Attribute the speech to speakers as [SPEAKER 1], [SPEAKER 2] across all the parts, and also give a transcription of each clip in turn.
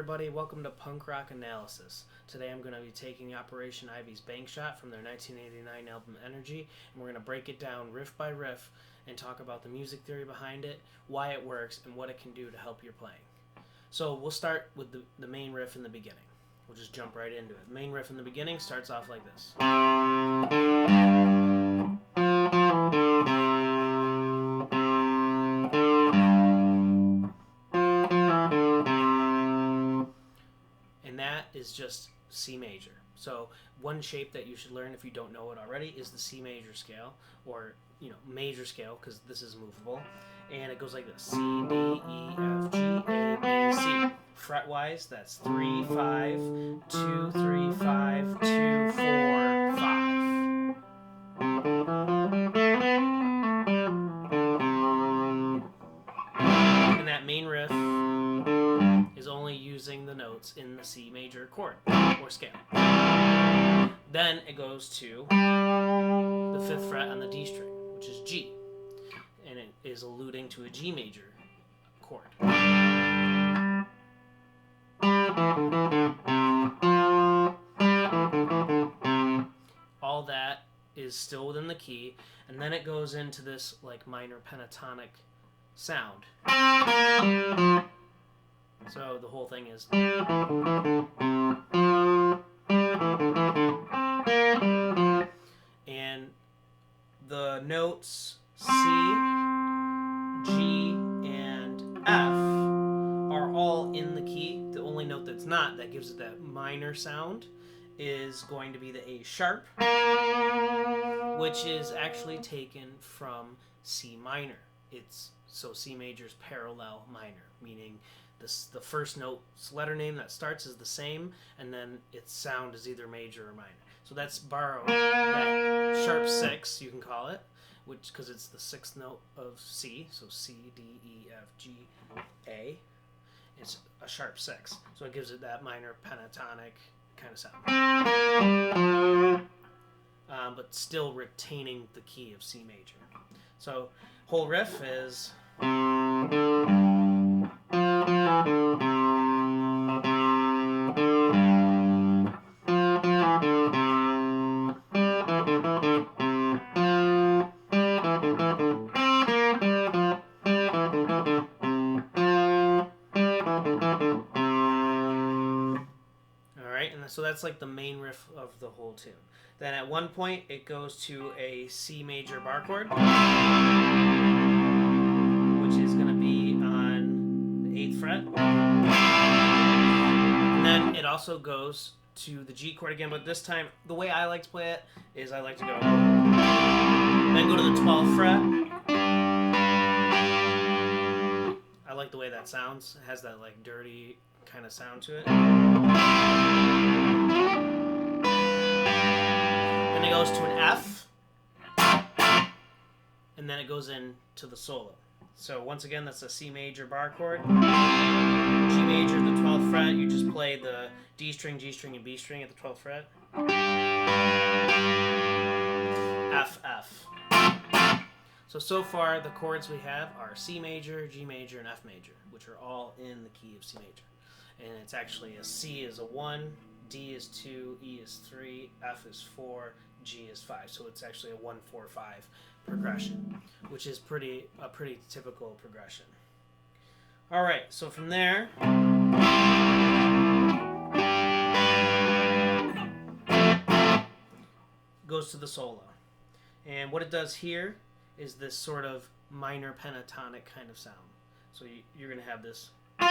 [SPEAKER 1] everybody, welcome to Punk Rock Analysis. Today I'm going to be taking Operation Ivy's Bankshot from their 1989 album Energy, and we're going to break it down riff by riff and talk about the music theory behind it, why it works, and what it can do to help your playing. So we'll start with the main riff in the beginning. We'll just jump right into it. The main riff in the beginning starts off like this. And that is just C major. So one shape that you should learn if you don't know it already is the C major scale, or major scale, because this is movable, and it goes like this: C, D, E, F, G, A, B, C. Fret wise, that's 3, 5, 2, 3, 5, 2, 4, 5. And that main riff is only using the notes in the C major chord or scale. Then it goes to the 5th fret on the D string, which is G, and it is alluding to a G major chord. All that is still within the key, and then it goes into this like minor pentatonic sound. So the whole thing is. And the notes C, G, and F are all in the key. The only note that's not, that gives it that minor sound, is going to be the A sharp, which is actually taken from C minor. So C major is parallel minor, meaning the first note's letter name that starts is the same, and then its sound is either major or minor. So that's borrowed, that sharp 6, you can call it, which because it's the 6th note of C, so C, D, E, F, G, A. It's a sharp 6, so it gives it that minor pentatonic kind of sound, but still retaining the key of C major. So whole riff is. So that's like the main riff of the whole tune. Then at one point it goes to a C major bar chord, which is going to be on the 8th fret. And then it also goes to the G chord again, but this time the way I like to play it is I like to go, then go to the 12th fret. I like the way that sounds. It has that like dirty kind of sound to it. Then it goes to an F, and then it goes into the solo. So once again, that's a C major bar chord. G major, the 12th fret, you just play the D string, G string, and B string at the 12th fret. F, F. So far, the chords we have are C major, G major, and F major, which are all in the key of C major. And it's actually a C is a 1, D is 2, E is 3, F is 4, G is 5. So it's actually a 1, 4, 5 progression, which is a pretty typical progression. All right, so from there, goes to the solo. And what it does here is this sort of minor pentatonic kind of sound. So you're going to have this. Goes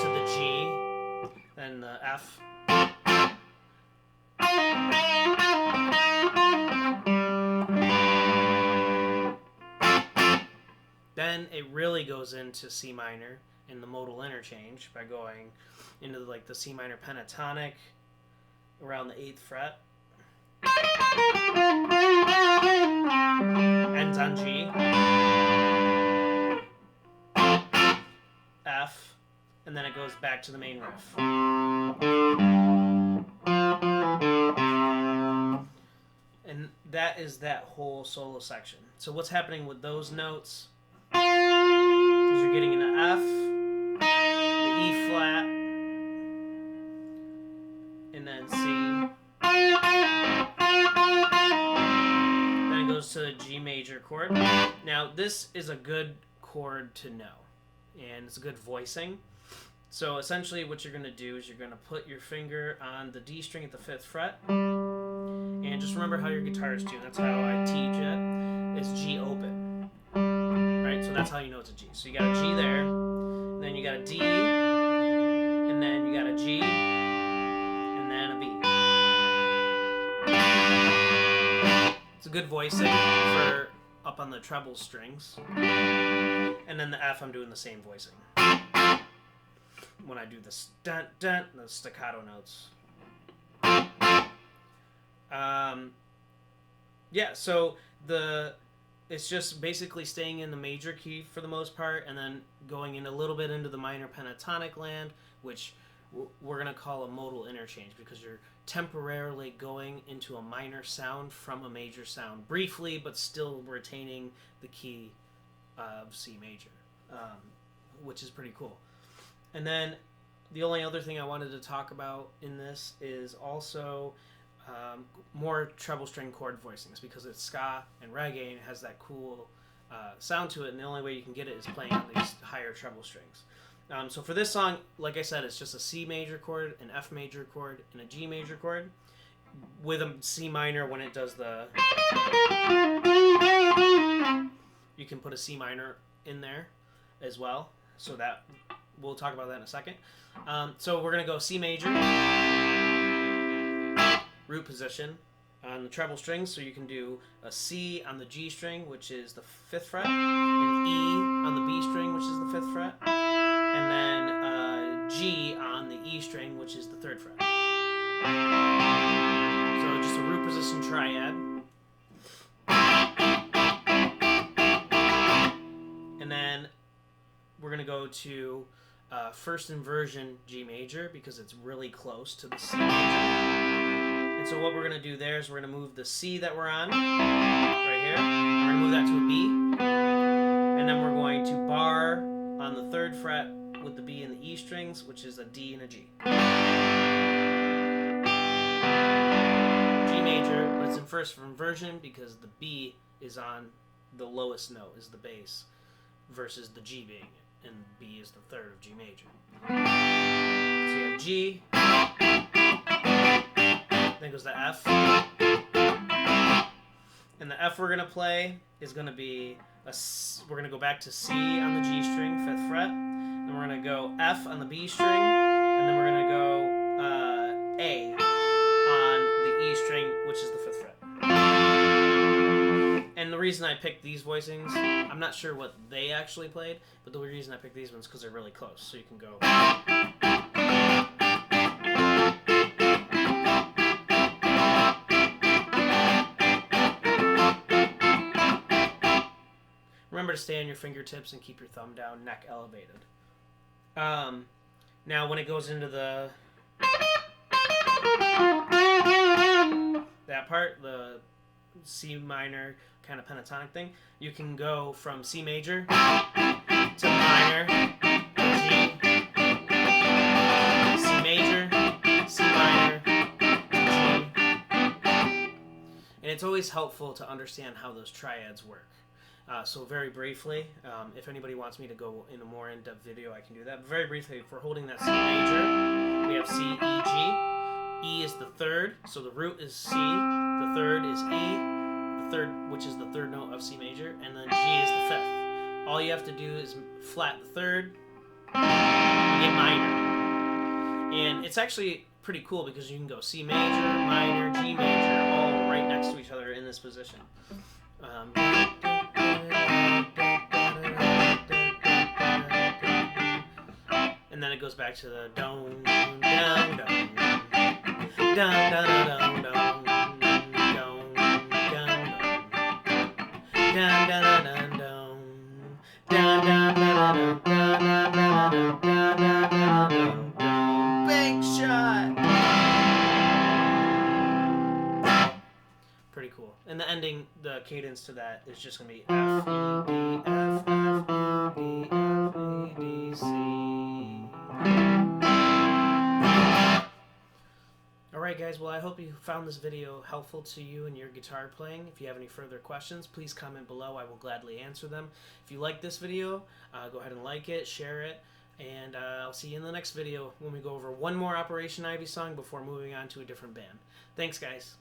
[SPEAKER 1] to the G, then the F. Then it really goes into C minor in the modal interchange by going into like the C minor pentatonic around the 8th fret. Ends on G, F, and then it goes back to the main riff. And that is that whole solo section. So what's happening with those notes chord. Now, this is a good chord to know, and it's a good voicing. So essentially what you're going to do is you're going to put your finger on the D string at the 5th fret, and just remember how your guitar is tuned. That's how I teach it. It's G open. Right? So that's how you know it's a G. So you got a G there, and then you got a D, and then you got a G, and then a B. It's a good voicing for up on the treble strings. And then the F, I'm doing the same voicing. When I do this dun dun, the staccato notes. Yeah, so it's just basically staying in the major key for the most part, and then going in a little bit into the minor pentatonic land, which we're going to call a modal interchange, because you're temporarily going into a minor sound from a major sound briefly, but still retaining the key of C major, which is pretty cool. And then the only other thing I wanted to talk about in this is also more treble string chord voicings, because it's ska and reggae and it has that cool sound to it, and the only way you can get it is playing on these higher treble strings. So for this song, like I said, it's just a C major chord, an F major chord, and a G major chord, with a C minor when it does the... You can put a C minor in there as well, so that we'll talk about that in a second. So we're going to go C major, root position on the treble strings, so you can do a C on the G string, which is the 5th fret, an E on the B string, which is the 5th fret, and then a G on the E string, which is the 3rd fret. So just a root position triad. And then we're going to go to first inversion G major, because it's really close to the C major. And so what we're going to do there is we're going to move the C that we're on right here. We're going to move that to a B. And then we're going to bar on the 3rd fret with the B and the E strings, which is a D and a G. G major, but it's in first inversion because the B is on the lowest note, is the bass, versus the G being it, and B is the 3rd of G major. So you have G, then goes the F, and the F we're going to play is going to be, we're going to go back to C on the G string, 5th fret, then we're going to go F on the B string, and then we're going to go A on the E string, which is the 5th fret. And the reason I picked these voicings, I'm not sure what they actually played, but the reason I picked these ones is because they're really close. So you can go... Remember to stay on your fingertips and keep your thumb down, neck elevated. Now when it goes into that part, the C minor kind of pentatonic thing, you can go from C major to minor, G, C major, C minor, G. And it's always helpful to understand how those triads work. So very briefly, if anybody wants me to go in a more in-depth video, I can do that. But very briefly, if we're holding that C major, we have C, E, G. E is the 3rd, so the root is C, the 3rd is E, the 3rd, which is the 3rd note of C major, and then G is the 5th. All you have to do is flat the 3rd, and get minor. And it's actually pretty cool because you can go C major, minor, G major, all right next to each other in this position. And then it goes back to the down, down, down, down, down, down, down, down, down, down, down, down. Bankshot. Pretty cool. And the ending, the cadence to that is just gonna be F, E, D, F, F, E, D, F, E, D, C. All right. Alright guys, well I hope you found this video helpful to you in your guitar playing. If you have any further questions, please comment below. I will gladly answer them. If you like this video, go ahead and like it, share it, and I'll see you in the next video when we go over one more Operation Ivy song before moving on to a different band. Thanks guys.